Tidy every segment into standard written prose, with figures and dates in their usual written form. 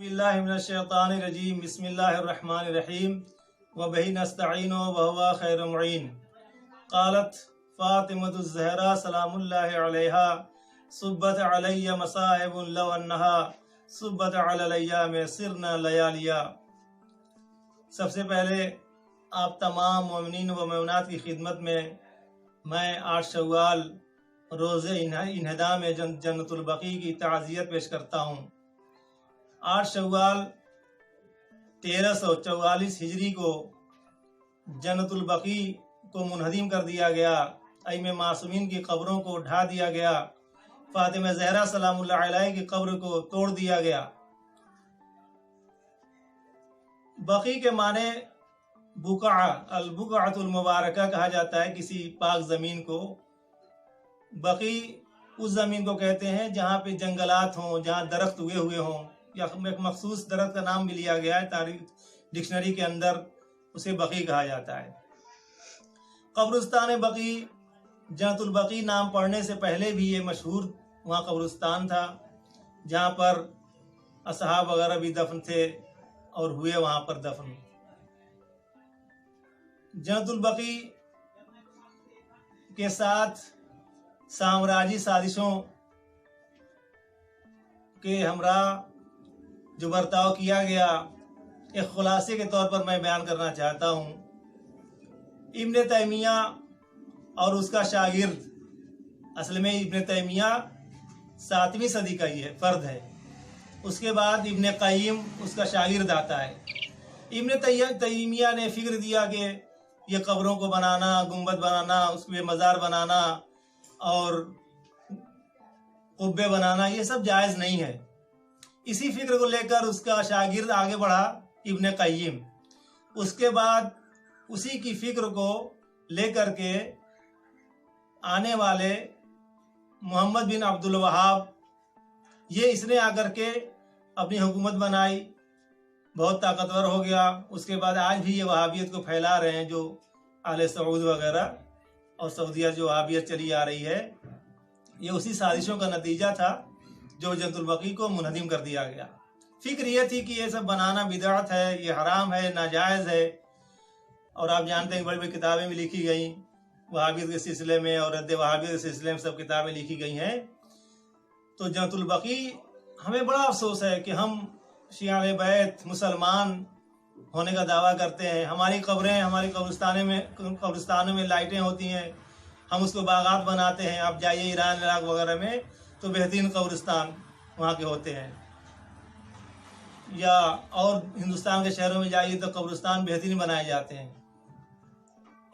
बिस्मिल्लाहिर्रहमानिर्रहीम बिस्मिल्लाहिर्रहमानिर्रहीम व बिही नस्तईन व हुवा खैरुल मुईन। क़ालत फ़ातिमतुज़ ज़हरा सलामुल्लाहि अलैहा सुब्बत अलैया मसाइबुन लव अन्नहा सुब्बत अलल अय्याम सिरना लयालिया। सबसे पहले आप तमाम मोमिनीन व मोमिनात की खिदमत में मैं 8 शव्वाल रोज़े इन्हिदाम जन्नतुल बकी की ताज़ियत पेश करता हूँ। 8 शव्वाल 1344 हिजरी को जन्नतुल बकी को मुनहदिम कर दिया गया। अइमे मासूमीन की कब्रों को ढा दिया गया। फातिमा ज़हरा सलामुल्लाह अलैहा की कब्र को तोड़ दिया गया। बकी के माने बुक़ा अल बुक़अतुल मुबारका कहा जाता है किसी पाक ज़मीन को। बकी उस ज़मीन को कहते हैं जहाँ पे जंगलात हों, जहाँ दरख्त उगे हुए हों, या एक मखसूस दरख्त का नाम भी लिया गया है तारीख डिक्शनरी के अंदर, उसे बकी कहा जाता है। कब्रिस्तान बकी जन्नतुल बकी नाम पढ़ने से पहले भी ये मशहूर वहाँ कब्रिस्तान था जहाँ पर असहाब वगैरह भी दफन थे और हुए वहाँ पर दफन। जन्नतुल बकी के साथ साम्राज्यी साजिशों के हमरा जो बर्ताव किया गया, एक खुलासे के तौर पर मैं बयान करना चाहता हूँ। इब्न तैमिया और उसका शागिर्द, असल में इब्न तैमिया 7वीं सदी का ही है, फर्द है। उसके बाद इब्न क़य्यिम उसका शागिर्द आता है। इब्न तैमिया ने फिक्र दिया कि ये कब्रों को बनाना, गुंबद बनाना, उसमें मज़ार बनाना और कुब्बे बनाना, ये सब जायज़ नहीं है। इसी फिक्र को लेकर उसका शागिर्द आगे बढ़ा इब्न क़य्यिम। उसके बाद उसी की फिक्र को लेकर के आने वाले मोहम्मद बिन अब्दुल वहाब, ये इसने आकर के अपनी हुकूमत बनाई, बहुत ताकतवर हो गया। उसके बाद आज भी ये वहाबियत को फैला रहे हैं, जो आले सऊद वगैरह और सऊदीया जो वहाबियत चली आ रही है, ये उसी साजिशों का नतीजा था जो जन्नतुल बकी को मुनहदिम कर दिया गया। फिक्र ये थी कि ये सब बनाना बिदअत है, ये हराम है, नाजायज़ है। और आप जानते हैं बड़ी बड़ी किताबें भी लिखी गई वहाबियत के सिलसिले में और रद्द वहाबियत के सिलसिले में, सब किताबें लिखी गई हैं। तो जन्नतुल बकी, हमें बड़ा अफसोस है कि हम शिया बैत मुसलमान होने का दावा करते हैं। हमारी कब्रें, हमारी कब्रिस्तानों में लाइटें होती हैं, हम उसको बागात बनाते हैं। आप जाइए ईरान, इराक वगैरह में तो बेहतरीन कब्रिस्तान वहाँ के होते हैं, या और हिंदुस्तान के शहरों में जाइए तो कब्रिस्तान बेहतरीन बनाए जाते हैं।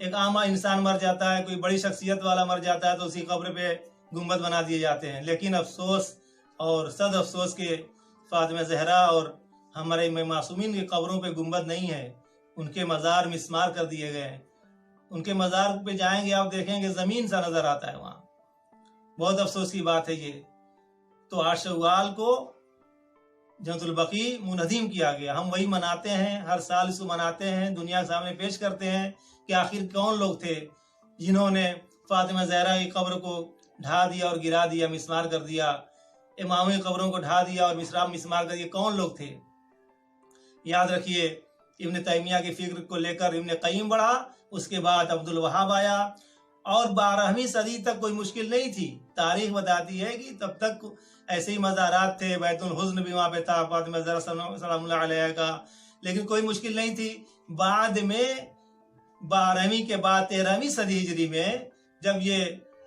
एक आम इंसान मर जाता है, कोई बड़ी शख्सियत वाला मर जाता है तो उसी कब्र पे गुंबद बना दिए जाते हैं। लेकिन अफसोस और सद अफसोस के फातिमा ज़हरा और हमारे मासूमीन की कब्रों पे गुंबद नहीं है, उनके मज़ार मिस्मार कर दिए गए हैं। उनके मज़ार पे जाएंगे आप देखेंगे ज़मीन सा नज़र आता है वहाँ। बहुत अफसोस की बात है ये। तो 8 शव्वाल को जन्नतुल बकी मुनहदिम किया गया। हम वही मनाते हैं, हर साल इसको मनाते हैं, दुनिया के सामने पेश करते हैं कि आखिर कौन लोग थे जिन्होंने फातिमा ज़हरा की कब्र को ढा दिया और गिरा दिया, मिस्मार कर दिया। इमामों की कब्रों को ढा दिया और मिस्मार कर दिया, कौन लोग थे? याद रखिए, इब्न तैमिया की फिक्र को लेकर इब्न क़य्यिम बढ़ा, उसके बाद अब्दुल वहाब आया, और 12वीं सदी तक कोई मुश्किल नहीं थी। तारीख बताती है कि तब तक ऐसे ही मज़ारात थे, बैतुल हुज़्न भी वहाँ पे था फातिमा ज़हरा सलामुल्लाह अलैहा का, लेकिन कोई मुश्किल नहीं थी। बाद में 12वीं के बाद 13वीं सदी हिजरी में जब ये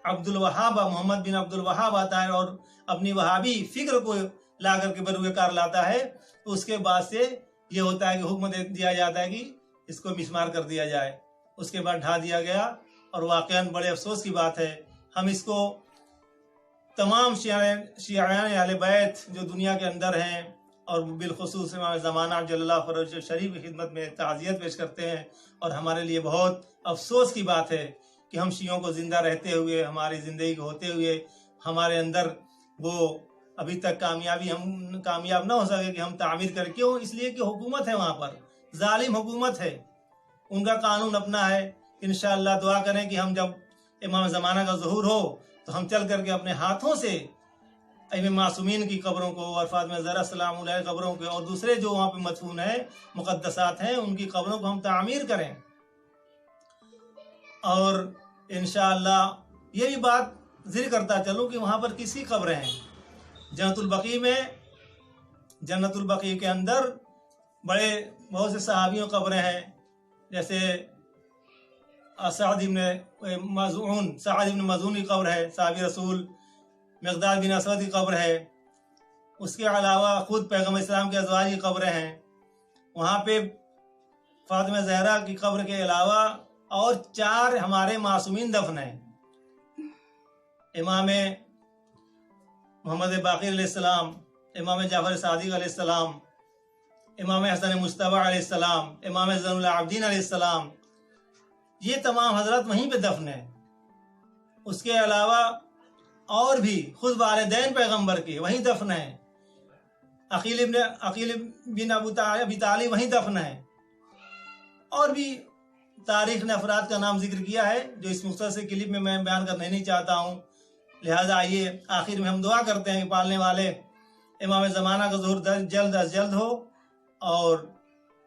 अब्दुल वहाब, मोहम्मद बिन अब्दुल वहाब आता है और अपनी वहाबी फिक्र को ला करके बरूकार लाता है, तो उसके बाद से ये होता है कि हुक्म दे दिया जाता है कि इसको मिस्मार कर दिया जाए। उसके बाद ढा दिया गया, और वाक़यान बड़े अफसोस की बात है। हम इसको तमाम शियायान अहले बैत जो दुनिया के अंदर हैं और बिलखुसूस इमाम ज़माना जल्लल्लाहु फरोज शरीफ की खिदमत में ताज़ियत पेश करते हैं। और हमारे लिए बहुत अफसोस की बात है कि हम शियों को ज़िंदा रहते हुए, हमारी ज़िंदगी को होते हुए, हमारे अंदर वो अभी तक हम कामयाब ना हो सके कि हम तामीर करें। क्यों? इसलिए कि हुकूमत है वहाँ पर, जालिम हुकूमत है, उनका कानून अपना है। इंशाअल्लाह दुआ करें कि हम जब इमाम ज़माना का ज़हूर हो तो हम चल करके अपने हाथों से ائمہ معصومین کی قبروں کو اور فاطمہ زہرا سلام علیہ قبروں کے اور دوسرے جو وہاں پہ مدفون ہیں مقدسات ہیں ان کی قبروں کو ہم تعمیر کریں. اور انشاءاللہ یہ بھی بات ذکر کرتا چلوں کہ وہاں پر کسی قبریں ہیں جنت البقیع میں. جنت البقیع کے اندر بہت سے صحابیوں قبریں ہیں، جیسے سعد بن مظعون کی قبر ہے، صحابی رسول. مقداد بن اسود کی قبر ہے. اس کے علاوہ خود پیغمبر اسلام کے ازواج کی قبریں ہیں. وہاں پہ فاطمہ زہرا کی قبر کے علاوہ اور 4 ہمارے معصومین دفن ہیں. امام محمد باقر علیہ السلام، امام جعفر صادق علیہ السلام، امام حسن مجتبی علیہ السلام، امام زین العابدین علیہ السلام، یہ تمام حضرات وہیں پہ دفن ہیں. اس کے علاوہ اور بھی خود والدین پیغمبر کے وہیں دفن ہیں. عقیل بن ابی طالب وہیں دفن ہیں. اور بھی تاریخ نے افراد کا نام ذکر کیا ہے جو اس مختصر کلپ میں بیان کرنا نہیں چاہتا ہوں. لہذا آئیے آخر میں ہم دعا کرتے ہیں کہ پالنے والے امام زمانہ کا ظہور جلد از جلد ہو اور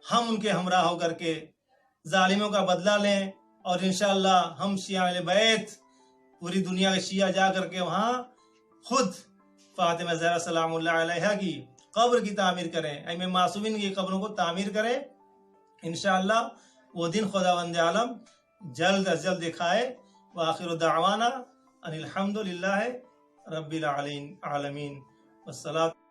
ہم ان کے ہمراہ ہو کر کے ظالموں کا بدلہ لیں. اور انشاءاللہ ہم شیعہ اہل بیت پوری دنیا کے شیعہ جا کر کے وہاں خود فاطمہ زہرا سلام اللہ علیہا کی قبر کی تعمیر کریں، ائمہ معصومین کی قبروں کو تعمیر کریں. انشاءاللہ وہ دن خداوند عالم جلد از جلد دکھائے. وآخر دعوانا ان الحمد للہ رب العالمین والصلاۃ